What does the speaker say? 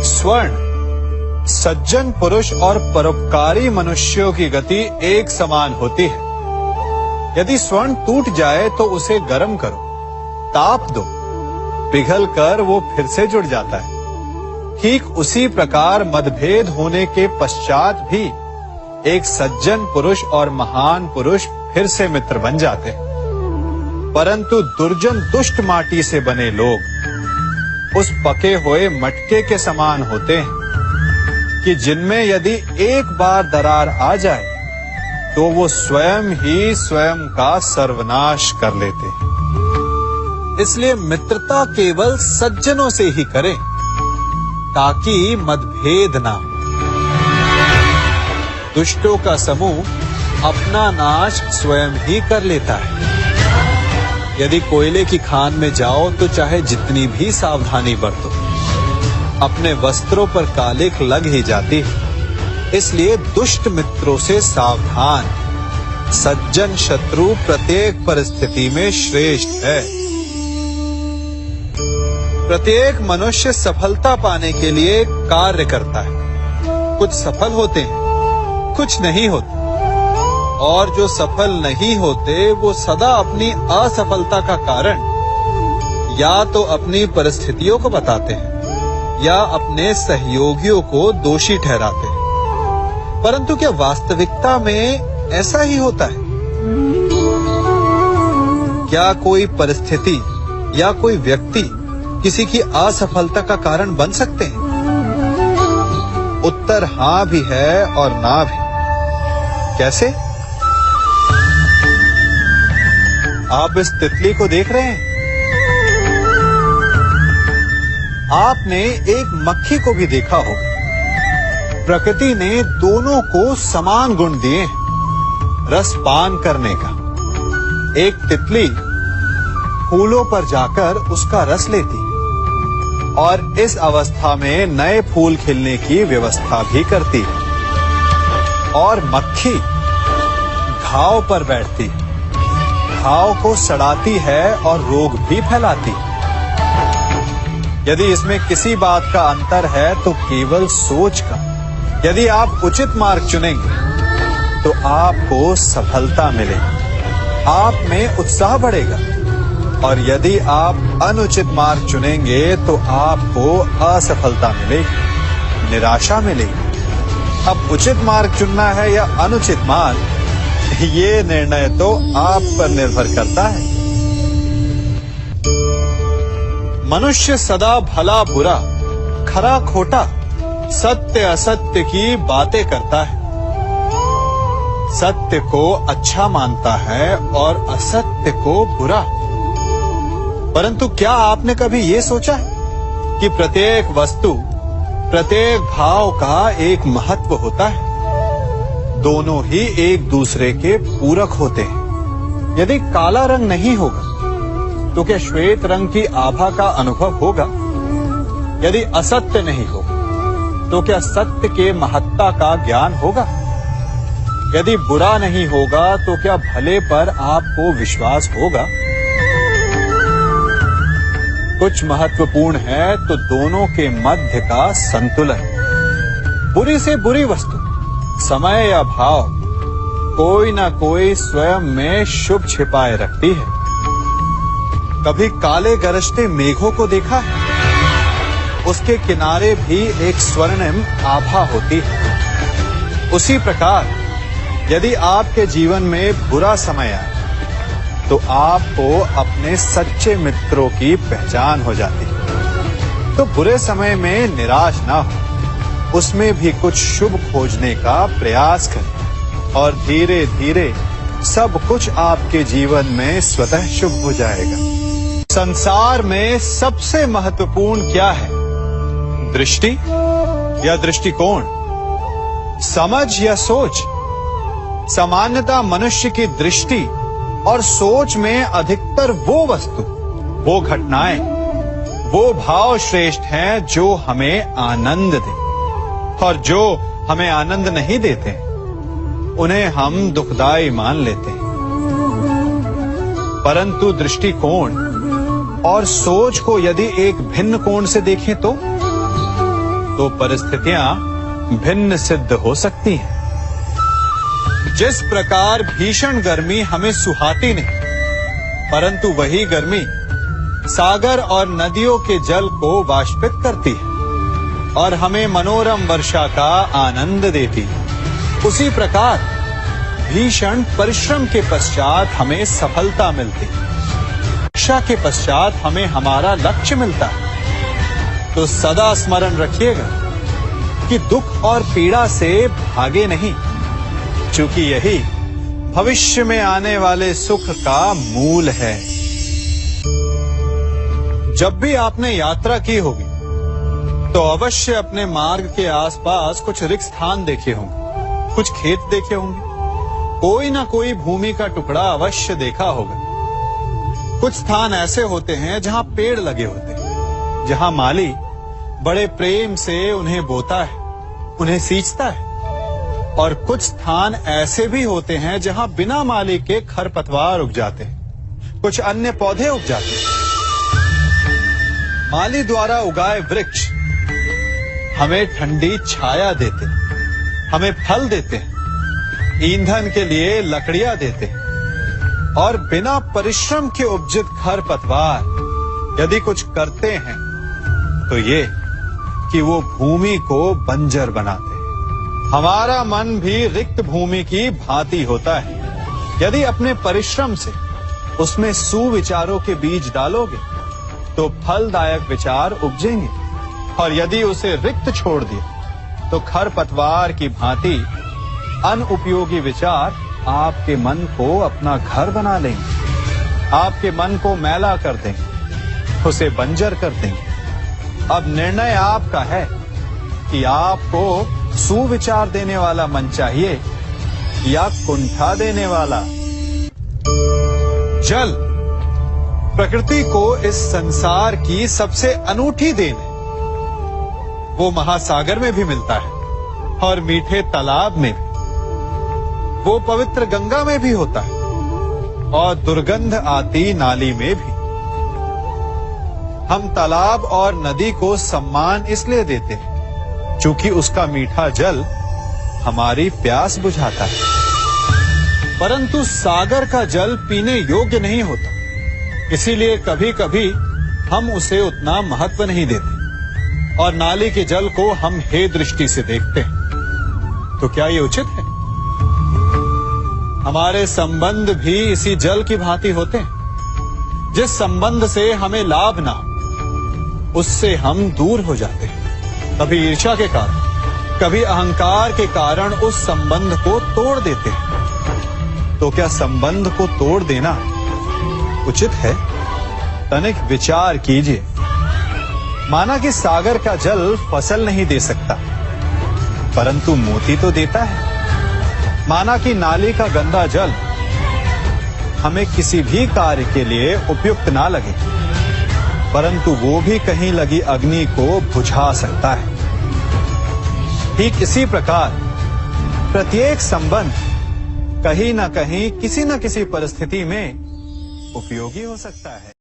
स्वर्ण सज्जन पुरुष और परोपकारी मनुष्यों की गति एक समान होती है। यदि स्वर्ण टूट जाए तो उसे गर्म करो, ताप दो, पिघल कर वो फिर से जुड़ जाता है। ठीक उसी प्रकार मतभेद होने के पश्चात भी एक सज्जन पुरुष और महान पुरुष फिर से मित्र बन जाते हैं। परंतु दुर्जन दुष्ट माटी से बने लोग उस पके हुए मटके के समान होते हैं कि जिनमें यदि एक बार दरार आ जाए तो वो स्वयं ही स्वयं का सर्वनाश कर लेते हैं। इसलिए मित्रता केवल सज्जनों से ही करें ताकि मतभेद ना हो। दुष्टों का समूह अपना नाश स्वयं ही कर लेता है। यदि कोयले की खान में जाओ तो चाहे जितनी भी सावधानी बरतो, अपने वस्त्रों पर कालिख लग ही जाती है। इसलिए दुष्ट मित्रों से सावधान। सज्जन शत्रु प्रत्येक परिस्थिति में श्रेष्ठ है। प्रत्येक मनुष्य सफलता पाने के लिए कार्य करता है। कुछ सफल होते हैं, कुछ नहीं होते, और जो सफल नहीं होते वो सदा अपनी असफलता का कारण या तो अपनी परिस्थितियों को बताते हैं या अपने सहयोगियों को दोषी ठहराते हैं। परंतु क्या वास्तविकता में ऐसा ही होता है? क्या कोई परिस्थिति या कोई व्यक्ति किसी की असफलता का कारण बन सकते हैं? उत्तर हां भी है और ना भी। कैसे? आप इस तितली को देख रहे हैं? आपने एक मक्खी को भी देखा होगा। प्रकृति ने दोनों को समान गुण दिए हैं रस पान करने का। एक तितली फूलों पर जाकर उसका रस लेती और इस अवस्था में नए फूल खिलने की व्यवस्था भी करती है। और मक्खी घाव पर बैठती, घाव को सड़ाती है और रोग भी फैलाती है। यदि इसमें किसी बात का अंतर है तो केवल सोच का। यदि आप उचित मार्ग चुनेंगे तो आपको सफलता मिलेगी, आप में उत्साह बढ़ेगा। और यदि आप अनुचित मार्ग चुनेंगे तो आपको असफलता मिलेगी, निराशा मिलेगी। अब उचित मार्ग चुनना है या अनुचित मार्ग, ये निर्णय तो आप पर निर्भर करता है। मनुष्य सदा भला बुरा, खरा खोटा, सत्य असत्य की बातें करता है। सत्य को अच्छा मानता है और असत्य को बुरा। परंतु क्या आपने कभी ये सोचा है कि प्रत्येक वस्तु, प्रत्येक भाव का एक महत्व होता है? दोनों ही एक दूसरे के पूरक होते हैं। यदि काला रंग नहीं होगा तो क्या श्वेत रंग की आभा का अनुभव होगा? यदि असत्य नहीं होगा तो क्या सत्य के महत्ता का ज्ञान होगा? यदि बुरा नहीं होगा तो क्या भले पर आपको विश्वास होगा? कुछ महत्वपूर्ण है तो दोनों के मध्य का संतुलन। बुरी से बुरी वस्तु, समय या भाव, कोई ना कोई स्वयं में शुभ छिपाए रखती है। कभी काले गरजते मेघों को देखा है? उसके किनारे भी एक स्वर्णिम आभा होती है। उसी प्रकार यदि आपके जीवन में बुरा समय आए तो आपको अपने सच्चे मित्रों की पहचान हो जाती है। तो बुरे समय में निराश ना हो, उसमें भी कुछ शुभ खोजने का प्रयास करें और धीरे धीरे सब कुछ आपके जीवन में स्वतः शुभ हो जाएगा। संसार में सबसे महत्वपूर्ण क्या है? दृष्टि या दृष्टिकोण, समझ या सोच? सामान्यतः मनुष्य की दृष्टि और सोच में अधिकतर वो वस्तु, वो घटनाएं, वो भाव श्रेष्ठ हैं जो हमें आनंद दें, और जो हमें आनंद नहीं देते उन्हें हम दुखदाई मान लेते हैं। परंतु दृष्टिकोण और सोच को यदि एक भिन्न कोण से देखें तो परिस्थितियां भिन्न सिद्ध हो सकती हैं। जिस प्रकार भीषण गर्मी हमें सुहाती नहीं, परंतु वही गर्मी सागर और नदियों के जल को वाष्पित करती है और हमें मनोरम वर्षा का आनंद देती है, उसी प्रकार भीषण परिश्रम के पश्चात हमें सफलता मिलती है। वर्षा के पश्चात हमें हमारा लक्ष्य मिलता है। तो सदा स्मरण रखिएगा कि दुख और पीड़ा से भागे नहीं, क्योंकि यही भविष्य में आने वाले सुख का मूल है। जब भी आपने यात्रा की होगी तो अवश्य अपने मार्ग के आसपास कुछ रिक्त स्थान देखे होंगे, कुछ खेत देखे होंगे, कोई ना कोई भूमि का टुकड़ा अवश्य देखा होगा। कुछ स्थान ऐसे होते हैं जहां पेड़ लगे होते हैं, जहां माली बड़े प्रेम से उन्हें बोता है, उन्हें सींचता है। और कुछ स्थान ऐसे भी होते हैं जहां बिना माली के खरपतवार उग जाते हैं, कुछ अन्य पौधे उग जाते हैं। माली द्वारा उगाए वृक्ष हमें ठंडी छाया देते हैं, हमें फल देते हैं, ईंधन के लिए लकड़ियां देते हैं। और बिना परिश्रम के उपजित खरपतवार यदि कुछ करते हैं तो ये कि वो भूमि को बंजर बनाते हैं। हमारा मन भी रिक्त भूमि की भांति होता है। यदि अपने परिश्रम से उसमें सुविचारों के बीज डालोगे तो फलदायक विचार उपजेंगे, और यदि उसे रिक्त छोड़ दिया तो खरपतवार की भांति अनुपयोगी विचार आपके मन को अपना घर बना लेंगे, आपके मन को मैला कर देंगे, उसे बंजर कर देंगे। अब निर्णय आपका है कि आपको सुविचार देने वाला मन चाहिए या कुंठा देने वाला। जल प्रकृति को इस संसार की सबसे अनूठी देन है। वो महासागर में भी मिलता है और मीठे तालाब में भी, वो पवित्र गंगा में भी होता है और दुर्गंध आती नाली में भी। हम तालाब और नदी को सम्मान इसलिए देते हैं क्योंकि उसका मीठा जल हमारी प्यास बुझाता है। परंतु सागर का जल पीने योग्य नहीं होता, इसीलिए कभी कभी हम उसे उतना महत्व नहीं देते और नाली के जल को हम हे दृष्टि से देखते हैं। तो क्या ये उचित है? हमारे संबंध भी इसी जल की भांति होते हैं। जिस संबंध से हमें लाभ ना हो उससे हम दूर हो जाते हैं। कभी ईर्ष्या के कारण, कभी अहंकार के कारण उस संबंध को तोड़ देते हैं। तो क्या संबंध को तोड़ देना उचित है? तनिक विचार कीजिए। माना कि सागर का जल फसल नहीं दे सकता, परंतु मोती तो देता है। माना कि नाली का गंदा जल हमें किसी भी कार्य के लिए उपयुक्त ना लगे, परंतु वो भी कहीं लगी अग्नि को बुझा सकता है। ठीक इसी प्रकार प्रत्येक संबंध कहीं ना कहीं किसी न किसी परिस्थिति में उपयोगी हो सकता है।